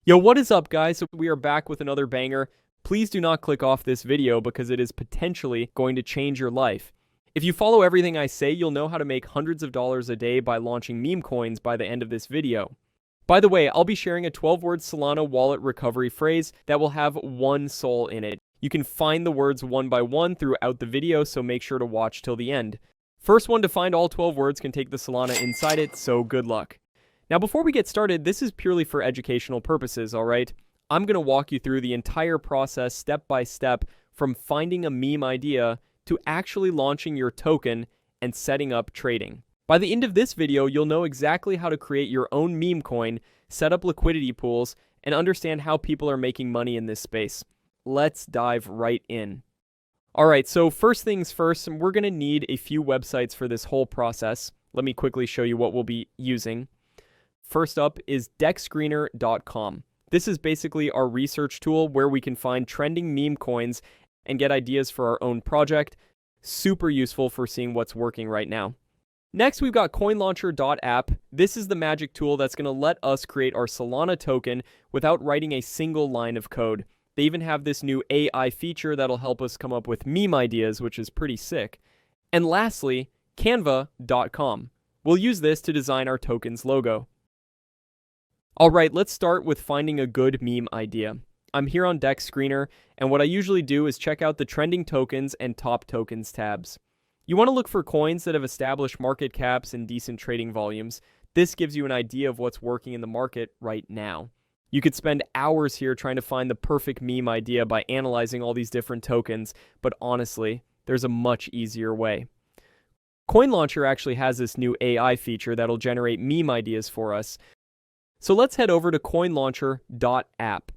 Yo, what is up, guys? We are back with another banger. Please do not click off this video because it is potentially going to change your life. If you follow everything I say, you'll know how to make hundreds of dollars a day by launching meme coins by the end of this video. By the way, I'll be sharing a 12-word Solana wallet recovery phrase that will have one soul in it. You can find the words one by one throughout the video, so make sure to watch till the end. First one to find all 12 words can take the Solana inside it, so good luck. Now, before we get started, this is purely for educational purposes, alright? I'm going to walk you through the entire process step by step from finding a meme idea to actually launching your token and setting up trading. By the end of this video, you'll know exactly how to create your own meme coin, set up liquidity pools, and understand how people are making money in this space. Let's dive right in. Alright, so first things first, we're going to need a few websites for this whole process. Let me quickly show you what we'll be using. First up is deckscreener.com. This is basically our research tool where we can find trending meme coins and get ideas for our own project. Super useful for seeing what's working right now. Next, we've got coinlauncher.app. This is the magic tool that's going to let us create our Solana token without writing a single line of code. They even have this new AI feature that'll help us come up with meme ideas, which is pretty sick. And lastly, canva.com. We'll use this to design our token's logo. Alright, let's start with finding a good meme idea. I'm here on Deck Screener, and what I usually do is check out the trending tokens and top tokens tabs. You want to look for coins that have established market caps and decent trading volumes. This gives you an idea of what's working in the market right now. You could spend hours here trying to find the perfect meme idea by analyzing all these different tokens, but honestly, there's a much easier way. CoinLauncher actually has this new AI feature that'll generate meme ideas for us. So let's head over to coinlauncher.app.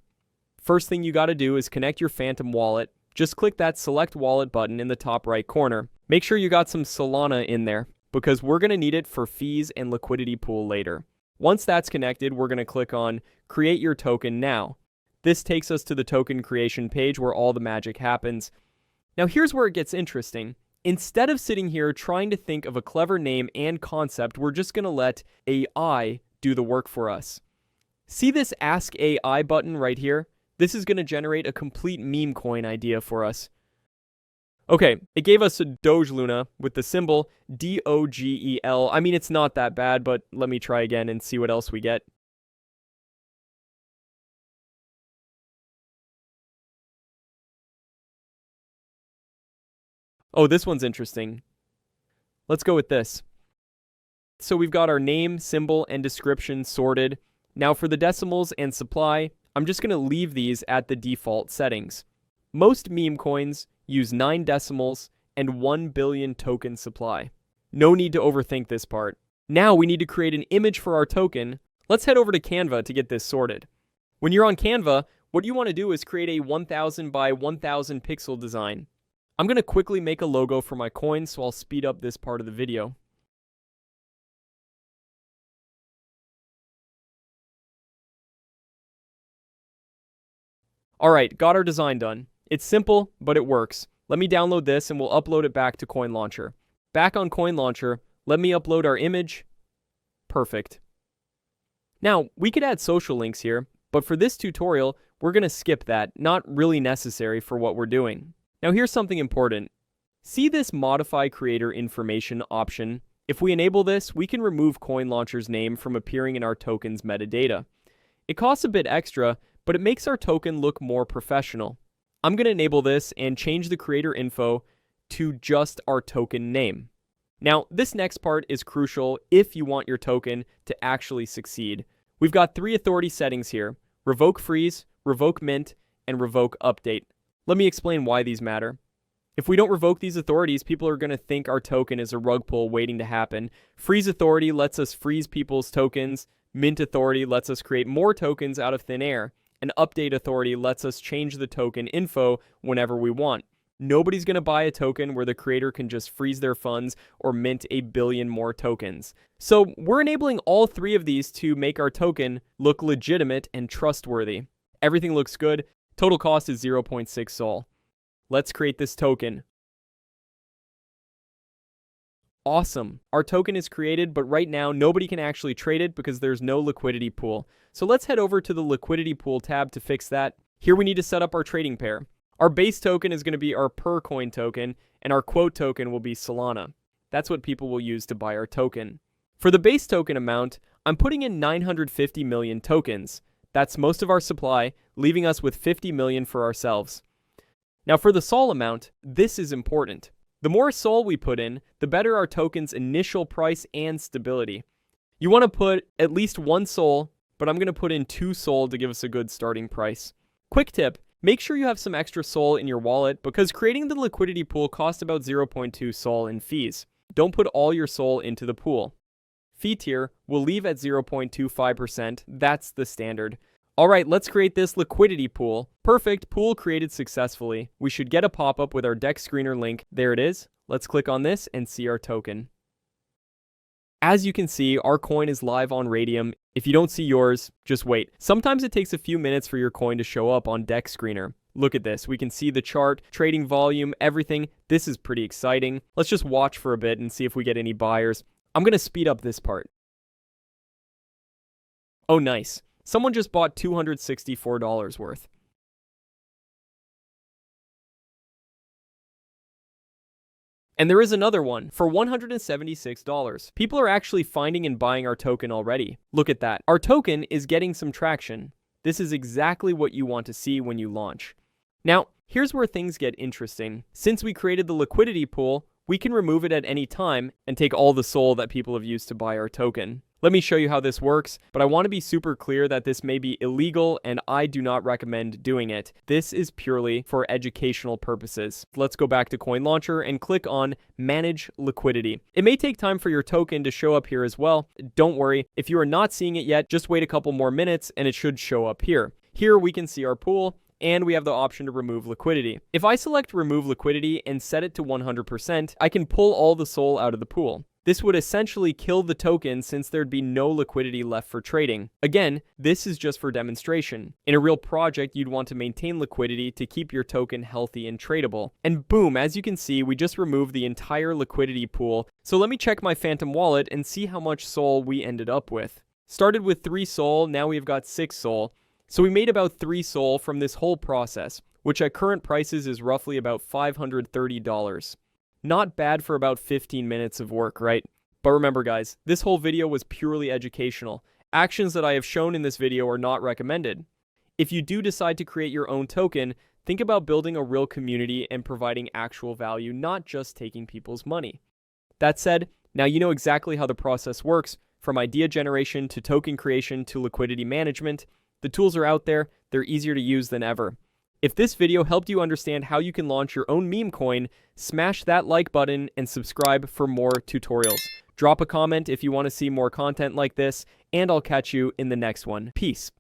First thing you got to do is connect your Phantom wallet. Just click that select wallet button in the top right corner. Make sure you got some Solana in there because we're going to need it for fees and liquidity pool later. Once that's connected, we're going to click on create your token now. This takes us to the token creation page where all the magic happens. Now here's where it gets interesting. Instead of sitting here trying to think of a clever name and concept, we're just going to let AI do the work for us. See this Ask AI button right here? This is going to generate a complete meme coin idea for us. Okay, it gave us a Doge Luna with the symbol DOGEL. I mean, it's not that bad, but let me try again and see what else we get. Oh, this one's interesting. Let's go with this. So we've got our name, symbol, and description sorted. Now for the decimals and supply, I'm just going to leave these at the default settings. Most meme coins use 9 decimals and 1 billion token supply. No need to overthink this part. Now we need to create an image for our token. Let's head over to Canva to get this sorted. When you're on Canva, what you want to do is create a 1000 by 1000 pixel design. I'm going to quickly make a logo for my coin, so I'll speed up this part of the video. Alright, got our design done. It's simple, but it works. Let me download this and we'll upload it back to CoinLauncher. Back on CoinLauncher, let me upload our image. Perfect. Now, we could add social links here, but for this tutorial, we're going to skip that. Not really necessary for what we're doing. Now here's something important. See this Modify Creator Information option? If we enable this, we can remove CoinLauncher's name from appearing in our token's metadata. It costs a bit extra, but it makes our token look more professional. I'm going to enable this and change the creator info to just our token name. Now, this next part is crucial if you want your token to actually succeed. We've got 3 authority settings here: revoke freeze, revoke mint, and revoke update. Let me explain why these matter. If we don't revoke these authorities, people are going to think our token is a rug pull waiting to happen. Freeze authority lets us freeze people's tokens. Mint authority lets us create more tokens out of thin air. An update authority lets us change the token info whenever we want. Nobody's going to buy a token where the creator can just freeze their funds or mint a billion more tokens. So we're enabling all 3 of these to make our token look legitimate and trustworthy. Everything looks good. Total cost is 0.6 Sol. Let's create this token. Awesome. Our token is created, but right now nobody can actually trade it because there's no liquidity pool. So let's head over to the liquidity pool tab to fix that. Here we need to set up our trading pair. Our base token is going to be our per coin token, and our quote token will be Solana. That's what people will use to buy our token. For the base token amount, I'm putting in 950 million tokens. That's most of our supply, leaving us with 50 million for ourselves. Now for the SOL amount, this is important. The more SOL we put in, the better our token's initial price and stability. You want to put at least 1 SOL, but I'm going to put in 2 SOL to give us a good starting price. Quick tip, make sure you have some extra SOL in your wallet because creating the liquidity pool costs about 0.2 SOL in fees. Don't put all your SOL into the pool. Fee tier will leave at 0.25%, that's the standard. Alright, let's create this liquidity pool. Perfect, pool created successfully. We should get a pop-up with our DEX screener link. There it is. Let's click on this and see our token. As you can see, our coin is live on Radium. If you don't see yours, just wait. Sometimes it takes a few minutes for your coin to show up on DEX screener. Look at this. We can see the chart, trading volume, everything. This is pretty exciting. Let's just watch for a bit and see if we get any buyers. I'm going to speed up this part. Oh, nice. Someone just bought $264 worth. And there is another one for $176. People are actually finding and buying our token already. Look at that. Our token is getting some traction. This is exactly what you want to see when you launch. Now, here's where things get interesting. Since we created the liquidity pool, we can remove it at any time and take all the SOL that people have used to buy our token. Let me show you how this works, but I want to be super clear that this may be illegal and I do not recommend doing it. This is purely for educational purposes. Let's go back to Coin Launcher and click on Manage Liquidity. It may take time for your token to show up here as well. Don't worry, if you are not seeing it yet, just wait a couple more minutes and it should show up here. Here we can see our pool, and we have the option to remove liquidity. If I select remove liquidity and set it to 100%, I can pull all the SOL out of the pool. This would essentially kill the token since there'd be no liquidity left for trading. Again, this is just for demonstration. In a real project, you'd want to maintain liquidity to keep your token healthy and tradable. And boom, as you can see, we just removed the entire liquidity pool. So let me check my Phantom wallet and see how much SOL we ended up with. Started with 3 SOL, now we've got 6 SOL. So we made about 3 SOL from this whole process, which at current prices is roughly about $530. Not bad for about 15 minutes of work, right? But remember guys, this whole video was purely educational. Actions that I have shown in this video are not recommended. If you do decide to create your own token, think about building a real community and providing actual value, not just taking people's money. That said, now you know exactly how the process works, from idea generation to token creation to liquidity management. The tools are out there, they're easier to use than ever. If this video helped you understand how you can launch your own meme coin, smash that like button and subscribe for more tutorials. Drop a comment if you want to see more content like this, and I'll catch you in the next one. Peace.